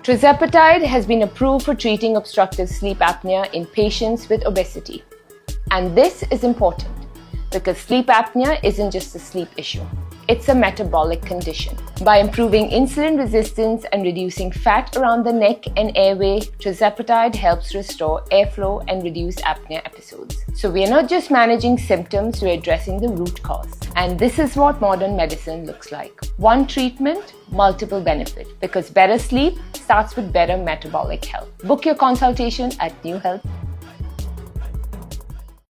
Tirzepatide has been approved for treating obstructive sleep apnea in patients with obesity. And this is important because sleep apnea isn't just a sleep issue. It's a metabolic condition. By improving insulin resistance and reducing fat around the neck and airway, Tirzepatide helps restore airflow and reduce apnea episodes. So we are not just managing symptoms, we're addressing the root cause. And this is what modern medicine looks like. One treatment, multiple benefits. Because better sleep starts with better metabolic health. Book your consultation at NuHealth.